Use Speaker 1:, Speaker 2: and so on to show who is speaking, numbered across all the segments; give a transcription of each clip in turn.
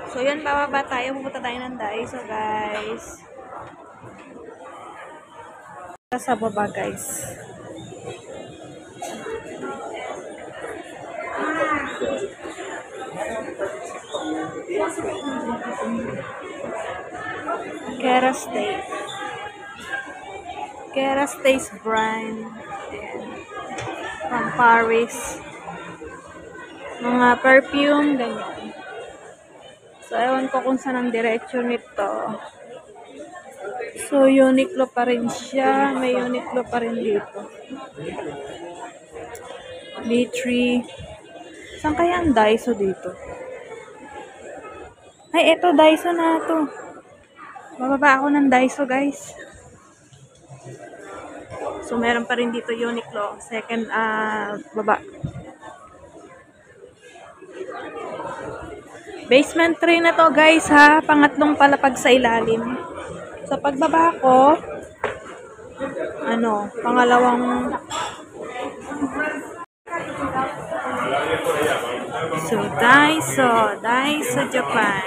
Speaker 1: So, yun, bababa tayo. Pupunta tayo ng Daiso, guys. Sa baba, guys. Kera Steak. Kera Steak brand. From Paris. Mga perfume, ganyan. So, ewan ko kung saan ang diretsyo nito. So, Uniqlo pa rin siya. May Uniqlo pa rin dito. B3. Saan kaya ang Daiso dito? Ay, eto, Daiso na to. Bababa ako ng Daiso, guys. So, meron pa rin dito Uniqlo. Second, baba. Basement 3 na to, guys, ha. Pangatlong palapag sa ilalim. Sa pagbaba ko, pangalawang... So, Daiso, Japan.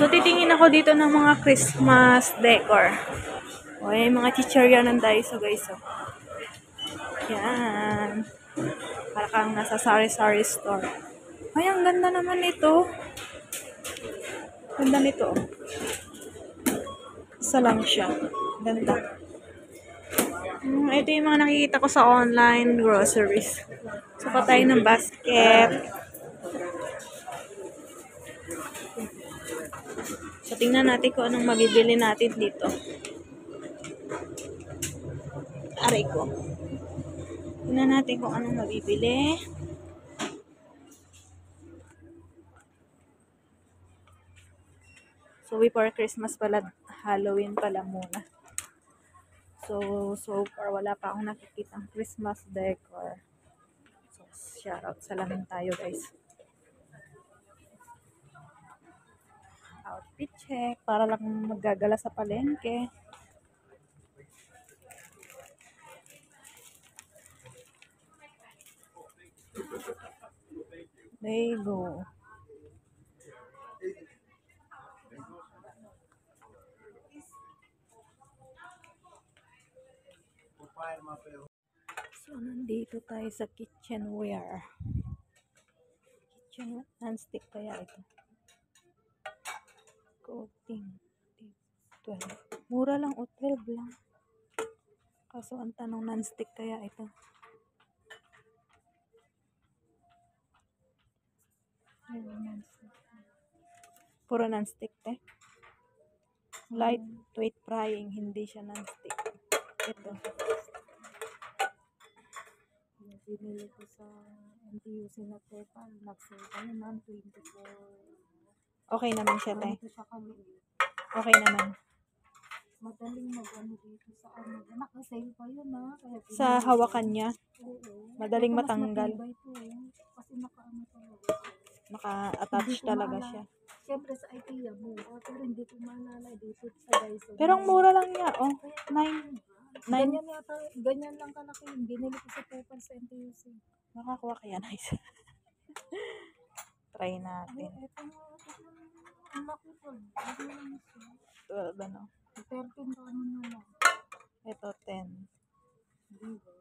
Speaker 1: So, titingin ako dito ng mga Christmas decor. O, yung mga chichirya ng Daiso, guys. Oh. Yan. Para kang nasa sari-sari store. Ay, ang ganda naman ito. Ganda nito. Isa lang siya. Ganda. Ito yung mga nakikita ko sa online groceries. So, patay ng basket. So, tingnan natin kung anong mabibili natin dito. Aray ko. Tingnan natin kung anong mabibili. So, before Christmas pala, Halloween pala muna. So far, wala pa akong nakikita ang Christmas decor. So, shoutout sa lamin tayo, guys. Outfit check. Para lang maggagala sa palengke. There you go. So, nandito tayo sa kitchenware. Kitchen non-stick kaya ito. Coating. 12. Mura lang o 12 lang. Kaso ang tanong non-stick kaya ito. Puro non-stick eh. Lightweight frying, hindi siya non-stick. Ito. Binili ko sa NTUC na Tepa. Nag-sale ka naman, 24. Okay naman siya, te. Okay naman.
Speaker 2: Madaling mag-ano dito sa ano. Naka-sale pa yun, ha? Kaya
Speaker 1: sa hawakan niya?
Speaker 2: Oo.
Speaker 1: Madaling matanggal.
Speaker 2: Kasi naka-ano talaga.
Speaker 1: Naka-attach talaga siya.
Speaker 2: Siyempre sa IKEA, mura. Pero hindi ko maalala dito sa Daiso.
Speaker 1: Pero ang mura lang niya, oh. 9.
Speaker 2: Ganyan lang kalaki yung binili ko sa Tepa sa NTUC.
Speaker 1: Nakakuha kaya nice. Try natin.
Speaker 2: Ito nga, ang laki po.
Speaker 1: 12 ano?
Speaker 2: 13 pa ano na lang.
Speaker 1: Ito 10.
Speaker 2: Diba?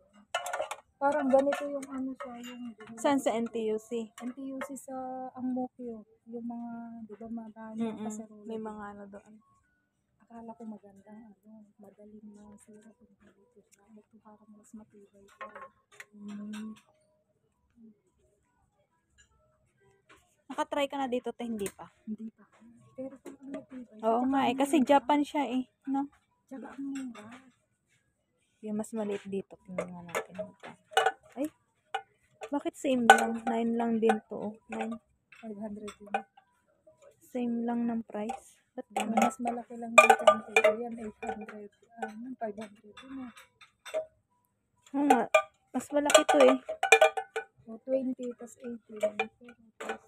Speaker 2: Parang ganito yung ano siya, yung...
Speaker 1: Saan sa NTUC?
Speaker 2: NTUC sa Angmokyo. Yung mga, di ba, madami kasarola.
Speaker 1: May mga ano doon.
Speaker 2: Akala ko magandang ano, madaling na sira kung dito siya. Ito parang mas matibay pa.
Speaker 1: Nakatry ka na dito, te? Hindi pa.
Speaker 2: Hindi pa. Pero kung ang matibay.
Speaker 1: Oo nga eh, kasi Japan siya eh. No?
Speaker 2: Tsaka ang mura.
Speaker 1: Yung mas maliit dito. Tingnan nga natin. Ay, bakit same lang? 9 lang din to. 9.
Speaker 2: 500 din.
Speaker 1: Same lang ng price. Ba't ganun?
Speaker 2: Mas malaki lang yung 20. Yan, 800. 500 din eh.
Speaker 1: Oo nga. Mas malaki to eh.
Speaker 2: O 20 plus 18. Pero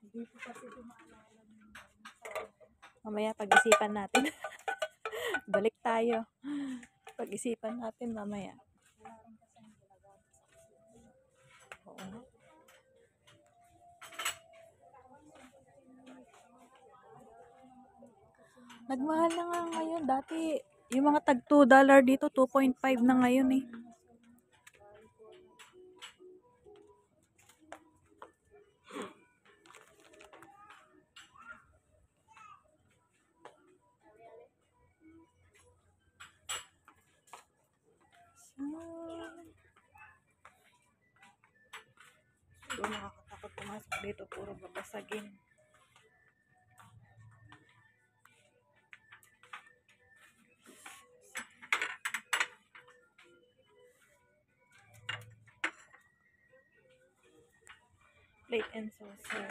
Speaker 2: hindi ko kasi maalala nyo.
Speaker 1: Mamaya pag-isipan natin. Balik tayo. Pag-isipan natin mamaya. Oo. Nagmahal na nga ngayon. Dati, yung mga tag $2 dito, 2.5 na ngayon eh. So, nakakatakot pumasok dito. Puro babasagin. Plate and saucer.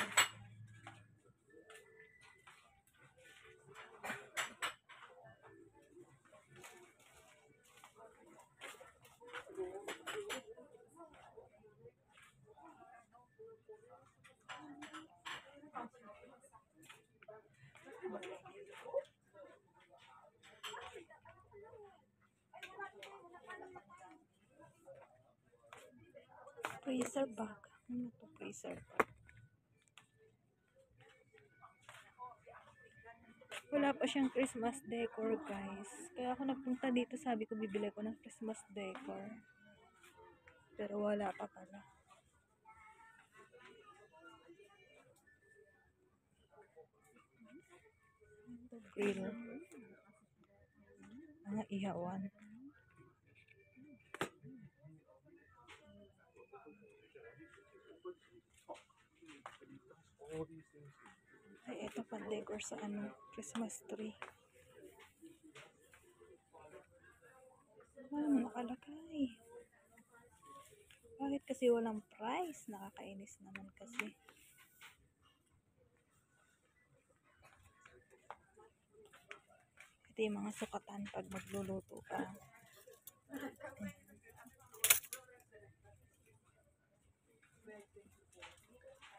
Speaker 1: Freezer bag. Ano to freezer bag? Wala pa siyang Christmas decor, guys. Kaya ako nagpunta dito, sabi ko bibili ko ng Christmas decor. Pero wala pa pala. Grill. Mga ihawan. Ay, ito pa decor sa Christmas tree. Ano nakalagay? Bakit kasi walang price? Nakakainis naman kasi. Ito yung mga sukatan pag magluluto ka.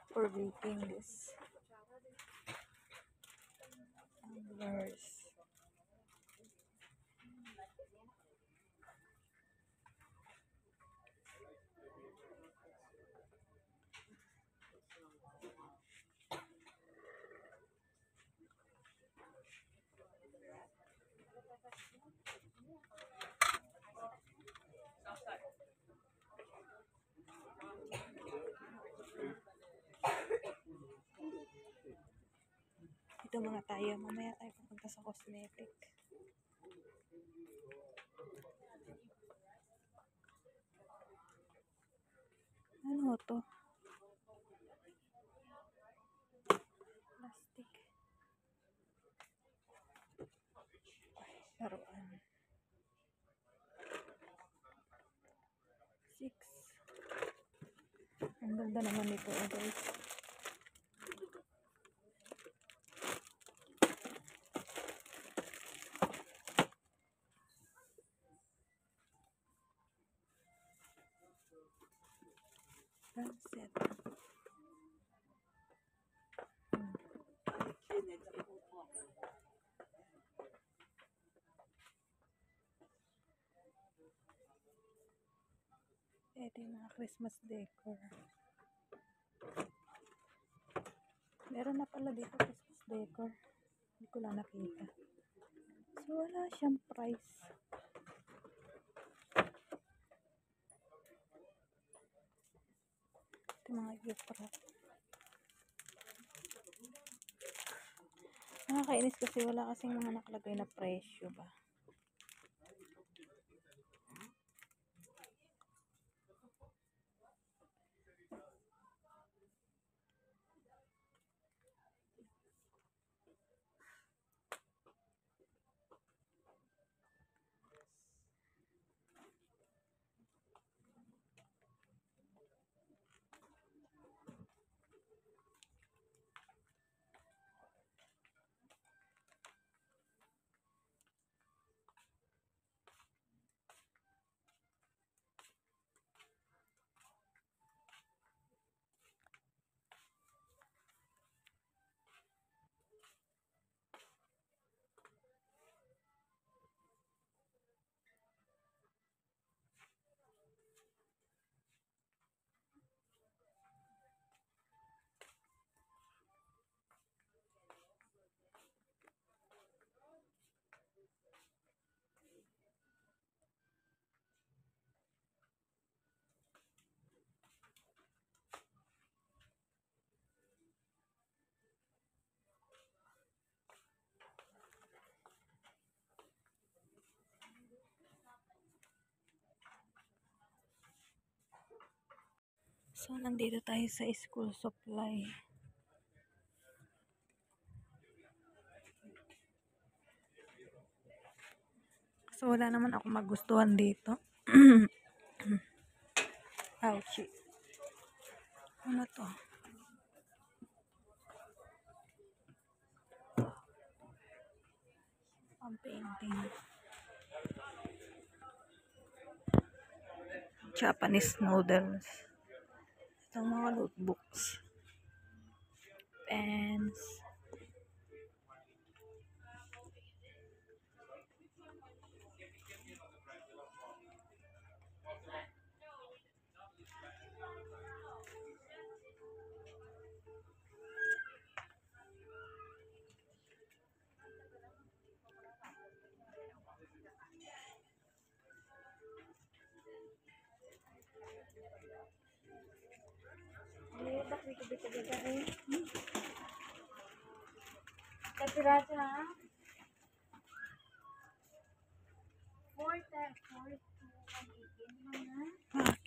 Speaker 1: For baking this. Tumblers. Ito mga tayo. Mamaya tayo pupunta sa cosmetic. Ano to? Plastic. Laruan. 6. Ang ganda naman nito, guys. Sunset. Ito yung mga Christmas decor. Meron na pala dito Christmas decor. Hindi ko lang nakita. So, wala siyang price. Ito mga gift wrap. Nakakainis kasi wala kasing mga nakalagay na presyo ba. So, nandito tayo sa school supply. So, wala naman ako magustuhan dito. Ouchie. Ano to? Ang painting. Japanese noodles. Itong mga notebooks. Pens.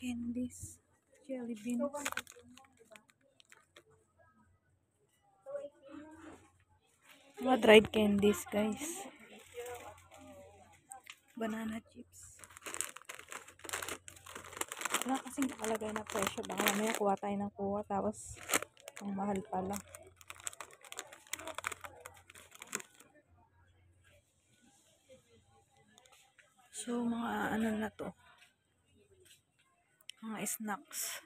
Speaker 1: Candies. Jelly beans. Mga dried candies, guys. Banana chips. Wala kasing nakalagay na presyo. Baka mamaya kuha tayo ng kuha. Tapos, ang mahal pala. So, mga ano na to. Mga snacks.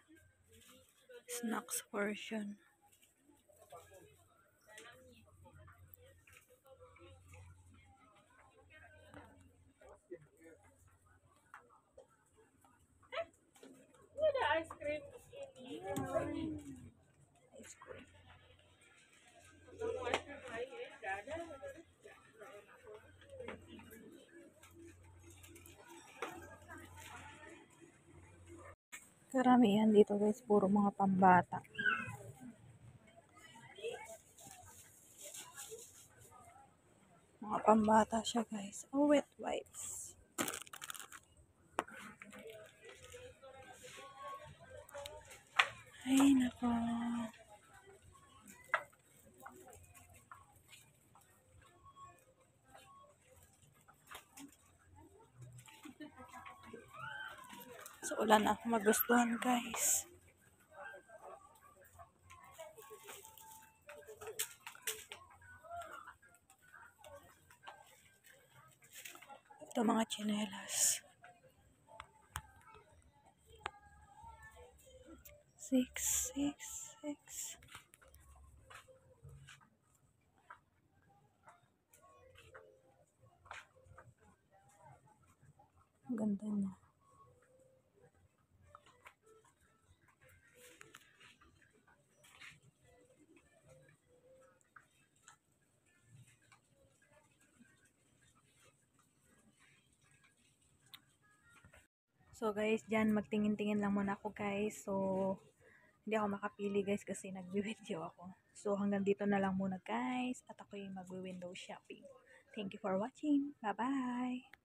Speaker 1: Snacks portion.
Speaker 2: Ice cream.
Speaker 1: Ice cream. Karamihan dito, guys, puro mga pambata. Mga pambata siya, guys. Oh, wet wipes. Ay, nako. So, wala na ako magustuhan, guys. Ito mga tsinelas. 666. Ang ganda niya. So guys, dyan magtingin-tingin lang muna ako, guys. So, hindi ako makapili, guys, kasi nag-video ako. So, hanggang dito na lang muna, guys. At ako'y mag-window shopping. Thank you for watching. Bye-bye!